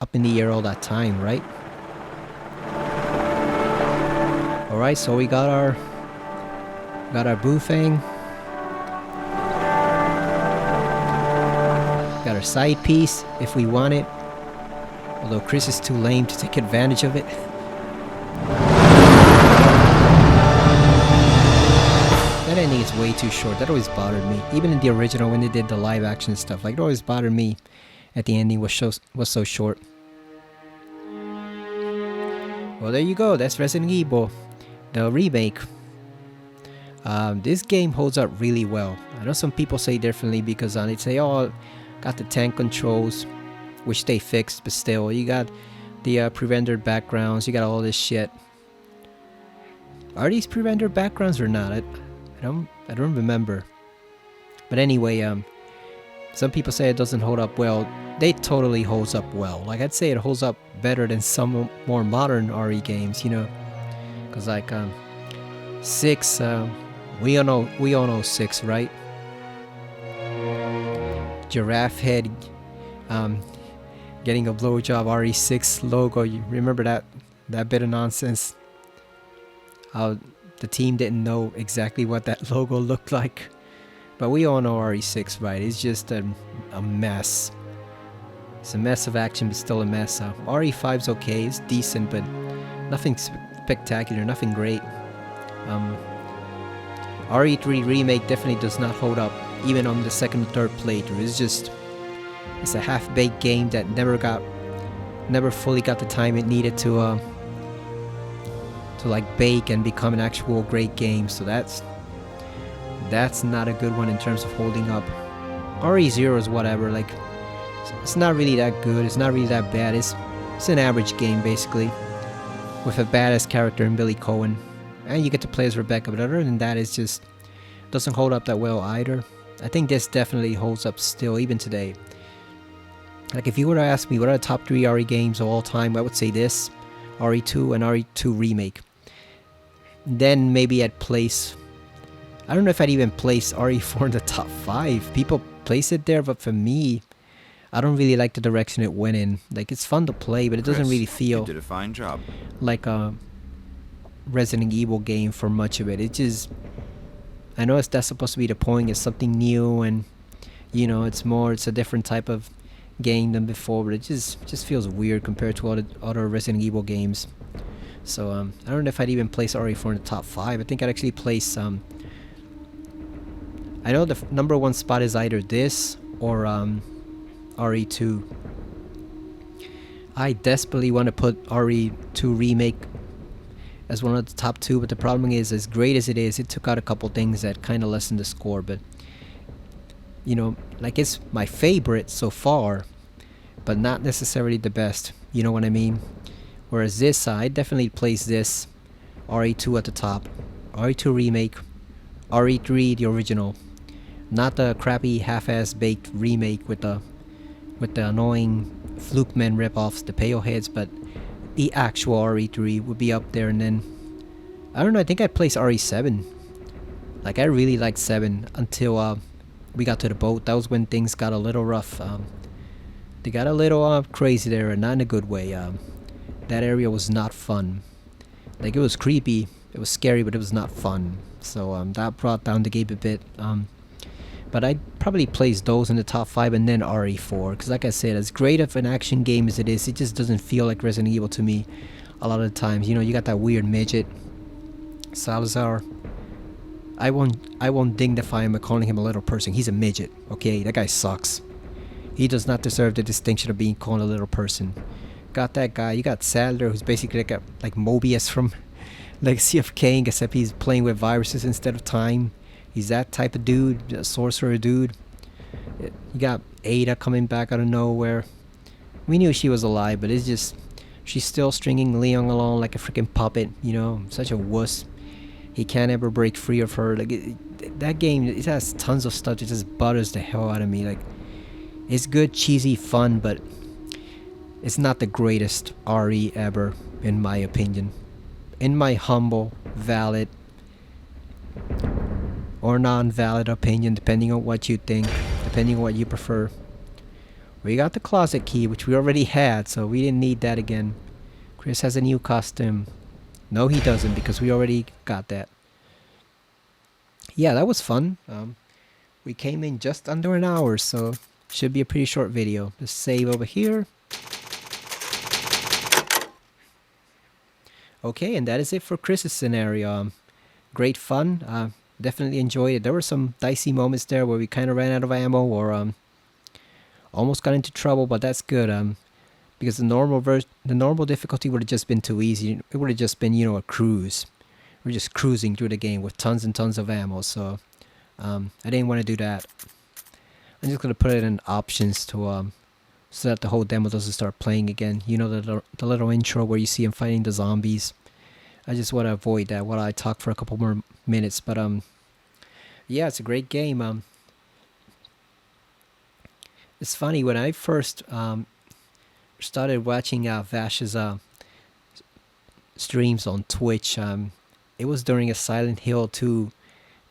Speaker 1: up in the air all that time, right? Alright, so we got our Bufang. Got our side piece if we want it. Although Chris is too lame to take advantage of it. That ending is way too short. That always bothered me. Even in the original when they did the live action stuff. Like, it always bothered me at the ending was so short. Well, there you go. That's Resident Evil, the remake. This game holds up really well. I know some people say differently because they say, oh, got the tank controls, which they fixed, but still, you got the pre-rendered backgrounds, you got all this shit. Are these pre-rendered backgrounds or not? I don't remember. But anyway, some people say it doesn't hold up well. They totally holds up well. Like, I'd say it holds up better than some more modern RE games, you know. Cause like 6, we all know 6, right? Giraffe head, getting a blowjob RE6 logo. You remember that bit of nonsense? How the team didn't know exactly what that logo looked like, but we all know RE6, right? It's just a mess. It's a mess of action, but still a mess. RE5's okay, it's decent, but nothing spectacular, nothing great. RE3 remake definitely does not hold up, even on the second and third playthrough. It's a half-baked game that never fully got the time it needed to like bake and become an actual great game. So that's not a good one in terms of holding up. RE0 is whatever. Like, it's not really that good. It's not really that bad. It's an average game basically, with a badass character in Billy Cohen, and you get to play as Rebecca. But other than that, it's just doesn't hold up that well either. I think this definitely holds up still, even today. Like, if you were to ask me what are the top 3 RE games of all time, I would say this, RE2 and RE2 Remake. Then maybe I'd place, I don't know if I'd even place RE4 in the top 5. People place it there, but for me, I don't really like the direction it went in. Like, it's fun to play, but it doesn't really feel
Speaker 4: you did a fine job.
Speaker 1: like a Resident Evil game for much of it. It just, I know that's supposed to be the point. It's something new, and you know, it's a different type of game than before, but it just feels weird compared to all the other Resident Evil games. So I don't know if I'd even place RE4 in the top 5. I think I'd actually place I know the number 1 spot is either this or RE2. I desperately want to put RE2 Remake as one of the top 2, but the problem is, as great as it is, it took out a couple things that kind of lessened the score. But you know, like, it's my favorite so far, but not necessarily the best. You know what I mean? Whereas this, I definitely place this RE2 at the top. RE2 remake, RE3 the original, not the crappy half-ass baked remake with the annoying Flukeman ripoffs, the pale heads, but the actual RE3 would be up there. And then I don't know, I think I'd place RE7. Like, I really liked 7 until we got to the boat. That was when things got a little rough. They got a little crazy there, and not in a good way. That area was not fun. Like, it was creepy, it was scary, but it was not fun. So that brought down the game a bit. But I'd probably place those in the top 5 and then RE4. Because like I said, as great of an action game as it is, it just doesn't feel like Resident Evil to me a lot of the times. You know, you got that weird midget, Salazar. I won't dignify him by calling him a little person. He's a midget, okay? That guy sucks. He does not deserve the distinction of being called a little person. Got that guy. You got Sadler, who's basically like Mobius from Legacy of Kain, except he's playing with viruses instead of time. He's that type of dude, a sorcerer dude. You got Ada coming back out of nowhere. We knew she was alive, but it's just, she's still stringing Leon along like a freaking puppet, you know, such a wuss. He can't ever break free of her. Like, that game, it has tons of stuff that just butters the hell out of me. Like, it's good, cheesy, fun, but it's not the greatest RE ever, in my opinion. In my humble, valid, or non-valid opinion, depending on what you think, depending on what you prefer. We got the closet key, which we already had, so we didn't need that again. Chris has a new costume. No, he doesn't, because we already got that. Yeah, that was fun. We came in just under an hour, so should be a pretty short video. Just save over here. Okay, and that is it for Chris's scenario. Great fun. Definitely enjoyed it. There were some dicey moments there where we kind of ran out of ammo or almost got into trouble, but that's good. Because the normal difficulty would have just been too easy. It would have just been, you know, a cruise. We're just cruising through the game with tons and tons of ammo. So I didn't want to do that. I'm just gonna put it in options to so that the whole demo doesn't start playing again. You know, the little intro where you see him fighting the zombies. I just want to avoid that while I talk for a couple more minutes. But yeah, it's a great game. It's funny, when I first started watching Vash's streams on Twitch, it was during a Silent Hill 2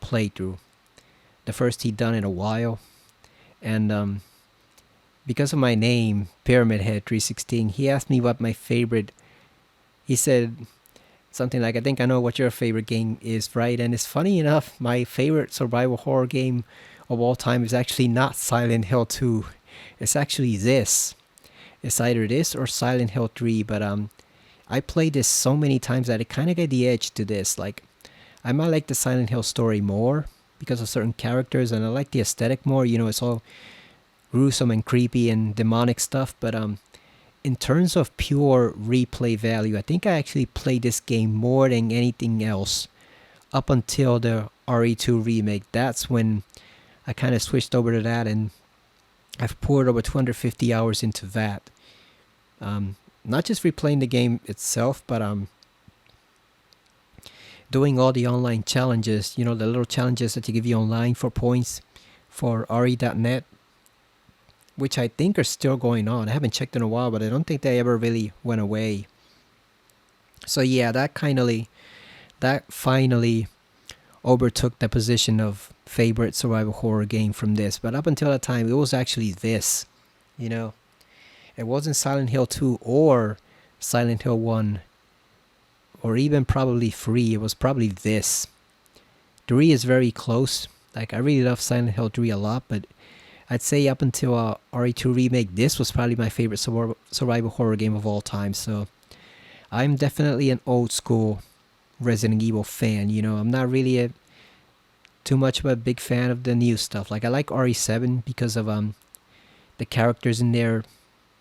Speaker 1: playthrough, the first he'd done in a while, and because of my name, Pyramid Head 316, he asked me what my favorite. He said something like, "I think I know what your favorite game is, right?" And it's funny enough, my favorite survival horror game of all time is actually not Silent Hill 2. It's actually this. It's either this or Silent Hill 3, but I played this so many times that it kind of got the edge to this. Like, I might like the Silent Hill story more because of certain characters, and I like the aesthetic more. You know, it's all gruesome and creepy and demonic stuff, but in terms of pure replay value, I think I actually played this game more than anything else up until the RE2 remake. That's when I kind of switched over to that, and I've poured over 250 hours into that. Not just replaying the game itself, but doing all the online challenges, you know, the little challenges that you give you online for points for re.net, which I think are still going on. I haven't checked in a while, but I don't think they ever really went away. So yeah, that finally overtook the position of favorite survival horror game from this. But up until that time, it was actually this, you know. It wasn't Silent Hill 2 or Silent Hill 1 or even probably 3. It was probably this. 3 is very close. Like, I really love Silent Hill 3 a lot, but I'd say up until RE2 remake, this was probably my favorite survival horror game of all time. So I'm definitely an old school Resident Evil fan. You know, I'm not really too much of a big fan of the new stuff. Like, I like RE7 because of the characters in there.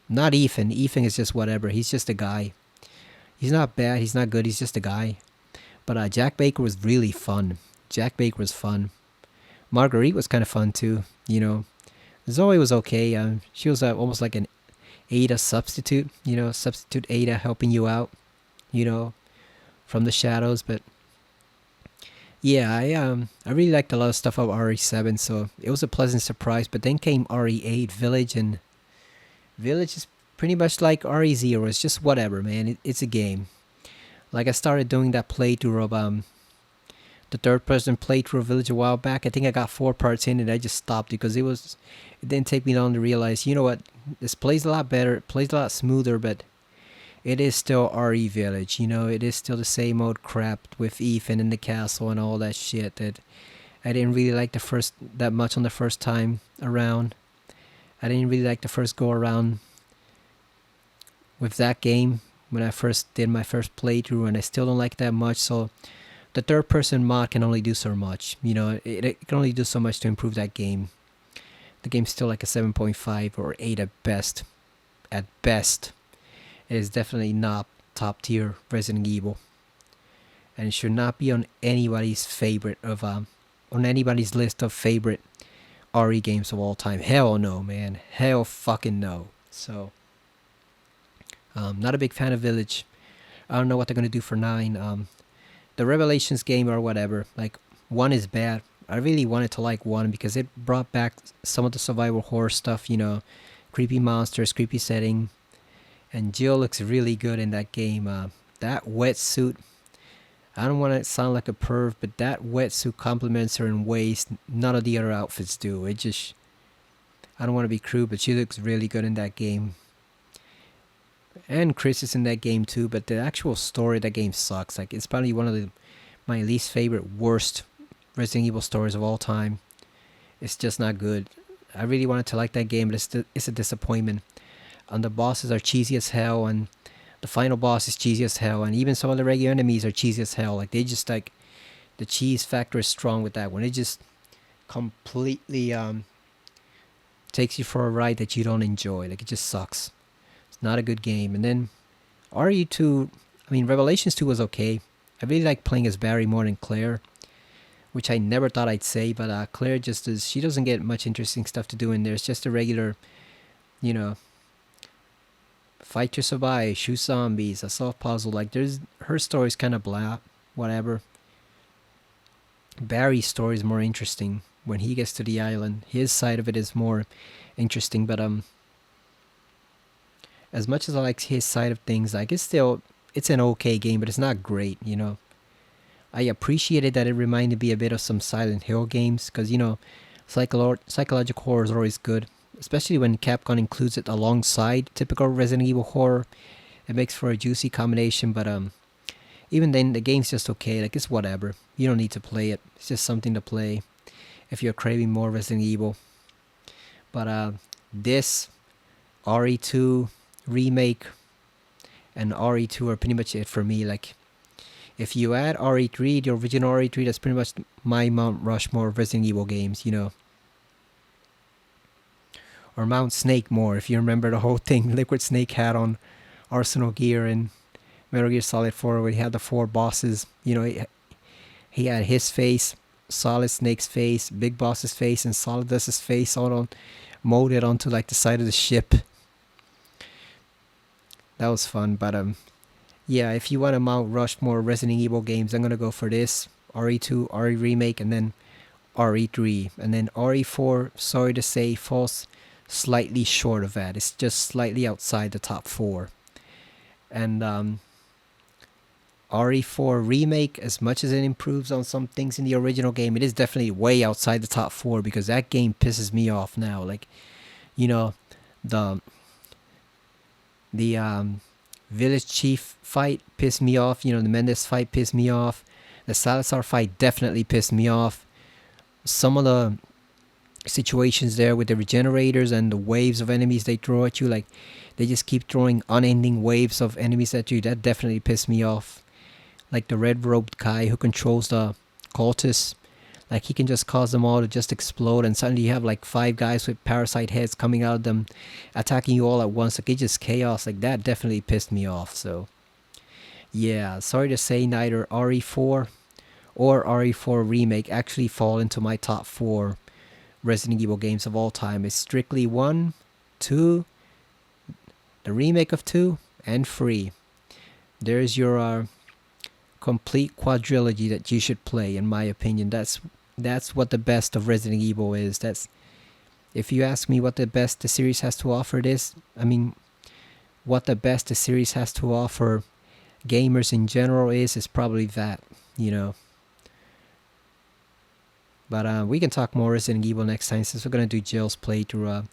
Speaker 1: Not Ethan. Ethan is just whatever. He's just a guy. He's not bad. He's not good. He's just a guy. But Jack Baker was really fun. Jack Baker was fun. Marguerite was kind of fun too. You know, Zoe was okay. She was almost like an Ada substitute. You know, substitute Ada helping you out. You know, from the shadows. But Yeah, I really liked a lot of stuff of RE7, so it was a pleasant surprise. But then came RE8 Village, and Village is pretty much like RE0. It's just whatever, man. It's a game. Like I started doing that playthrough of the third person playthrough of Village a while back. I think I got 4 parts in and I just stopped because it didn't take me long to realize, you know what, this plays a lot better, it plays a lot smoother, but it is still RE Village, you know, it is still the same old crap with Ethan in the castle and all that shit that I didn't really like that much on the first time around. I didn't really like the first go around with that game when I first did my first playthrough, and I still don't like that much, so the third person mod can only do so much. You know, it can only do so much to improve that game. The game's still like a 7.5 or 8 at best. At best. It is definitely not top tier Resident Evil. And it should not be on anybody's on anybody's list of favorite RE games of all time. Hell no, man. Hell fucking no. So, not a big fan of Village. I don't know what they're gonna do for 9. The Revelations game or whatever, like 1 is bad. I really wanted to like 1 because it brought back some of the survival horror stuff, you know, creepy monsters, creepy setting, and Jill looks really good in that game. That wetsuit, I don't want to sound like a perv, but that wetsuit compliments her in ways none of the other outfits do. I don't want to be crude, but she looks really good in that game. And Chris is in that game too, but the actual story of that game sucks. Like, it's probably one of my least favorite, worst Resident Evil stories of all time. It's just not good. I really wanted to like that game, but it's a disappointment. And the bosses are cheesy as hell, and the final boss is cheesy as hell, and even some of the regular enemies are cheesy as hell. Like, they just like, the cheese factor is strong with that one. It just completely takes you for a ride that you don't enjoy. Like, it just sucks. Not a good game. And then RE2, I mean, Revelations 2 was okay. I really like playing as Barry more than Claire, which I never thought I'd say, but Claire just is, she doesn't get much interesting stuff to do in there. It's just a regular, you know, fight to survive, shoot zombies, a soft puzzle. Like, her story's kind of blah, whatever. Barry's story is more interesting when he gets to the island. His side of it is more interesting, but as much as I like his side of things, like, it's an okay game, but it's not great, you know. I appreciated that it reminded me a bit of some Silent Hill games, because, you know, psychological horror is always good, especially when Capcom includes it alongside typical Resident Evil horror. It makes for a juicy combination, but even then, the game's just okay. Like, it's whatever. You don't need to play it. It's just something to play if you're craving more Resident Evil. But this RE2 remake and RE2 are pretty much it for me. Like, if you add RE3, the original RE3, that's pretty much my Mount Rushmore of Resident Evil games, you know. Or Mount Snake more, if you remember the whole thing Liquid Snake had on Arsenal Gear and Metal Gear Solid 4, where he had the 4 bosses. You know, he had his face, Solid Snake's face, Big Boss's face, and Solid Dust's face all molded onto like the side of the ship. That was fun, but yeah, if you want to Mount Rushmore Resident Evil games, I'm gonna go for this RE2, RE Remake, and then RE3, and then RE4. Sorry to say, falls slightly short of that. It's just slightly outside the top 4. And RE4 Remake, as much as it improves on some things in the original game, it is definitely way outside the top 4, because that game pisses me off now. Like, you know, the Village Chief fight pissed me off. You know, the Mendes fight pissed me off. The Salazar fight definitely pissed me off. Some of the situations there with the regenerators and the waves of enemies they throw at you, like, they just keep throwing unending waves of enemies at you. That definitely pissed me off. Like the red-robed guy who controls the cultists. Like, he can just cause them all to just explode, and suddenly you have like 5 guys with parasite heads coming out of them, attacking you all at once. Like, it's just chaos. Like, that definitely pissed me off. So, yeah, sorry to say, neither RE4 or RE4 Remake actually fall into my top 4 Resident Evil games of all time. It's strictly 1, 2, the remake of 2, and 3. There's your complete quadrilogy that you should play, in my opinion. That's what the best of Resident Evil is. That's, if you ask me what the best the series has to offer, what the best the series has to offer gamers in general is probably that, you know. But we can talk more Resident Evil next time, since we're gonna do Jill's playthrough.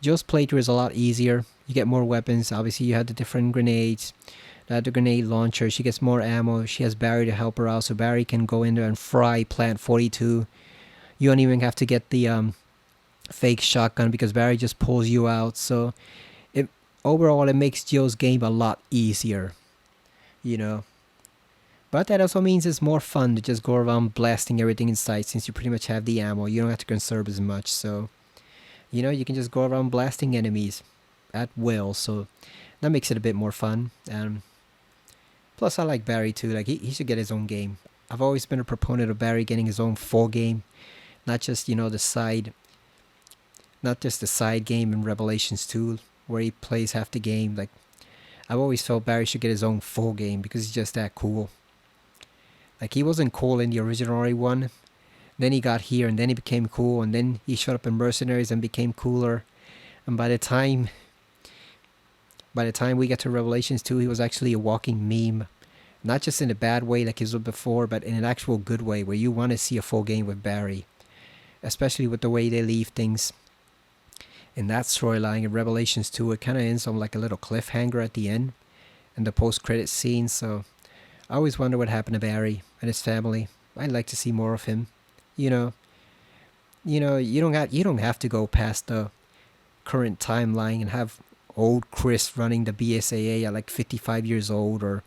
Speaker 1: Jill's playthrough is a lot easier. You get more weapons. Obviously, you have the different grenades. The grenade launcher. She gets more ammo. She has Barry to help her out, so Barry can go in there and fry Plant 42. You don't even have to get the fake shotgun, because Barry just pulls you out. So overall, it makes Jill's game a lot easier, you know. But that also means it's more fun to just go around blasting everything in sight, since you pretty much have the ammo. You don't have to conserve as much, so you know, you can just go around blasting enemies at will. So that makes it a bit more fun. Plus, I like Barry too. Like, he should get his own game. I've always been a proponent of Barry getting his own full game, not just, you know, the side game in Revelations 2 where he plays half the game. Like, I've always felt Barry should get his own full game, because he's just that cool. Like, he wasn't cool in the original one. Then he got here, and then he became cool, and then he showed up in Mercenaries and became cooler. And by the time we get to Revelations 2, he was actually a walking meme. Not just in a bad way like he was before, but in an actual good way, where you want to see a full game with Barry. Especially with the way they leave things in that storyline in Revelations 2. It kind of ends on like a little cliffhanger at the end, in the post-credit scene. So I always wonder what happened to Barry and his family. I'd like to see more of him. You know, you don't have to go past the current timeline and have old Chris running the BSAA at like 55 years old, or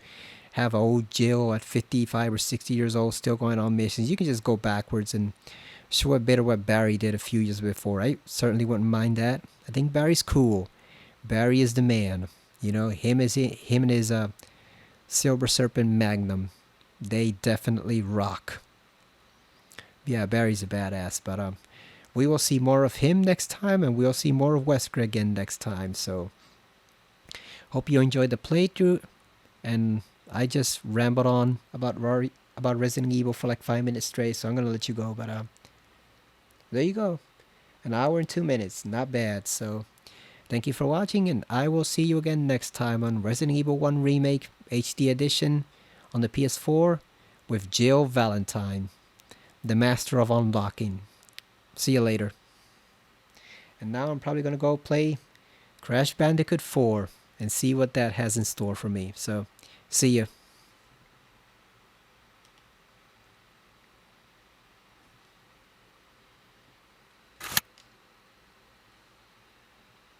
Speaker 1: have old Jill at 55 or 60 years old still going on missions. You can just go backwards and show a bit of what Barry did a few years before. I certainly wouldn't mind that. I think Barry's cool. Barry is the man. You know, him and his Silver Serpent Magnum, they definitely rock. Yeah, Barry's a badass. But we will see more of him next time, and we'll see more of Wesker again next time. So hope you enjoyed the playthrough, and I just rambled on about Resident Evil for like 5 minutes straight, so I'm gonna let you go. But there you go, an hour and 2 minutes, not bad. So thank you for watching, and I will see you again next time on Resident Evil 1 Remake HD Edition on the PS4 with Jill Valentine, the master of unlocking. See you later. And now I'm probably gonna go play Crash Bandicoot 4 and see what that has in store for me. So see ya.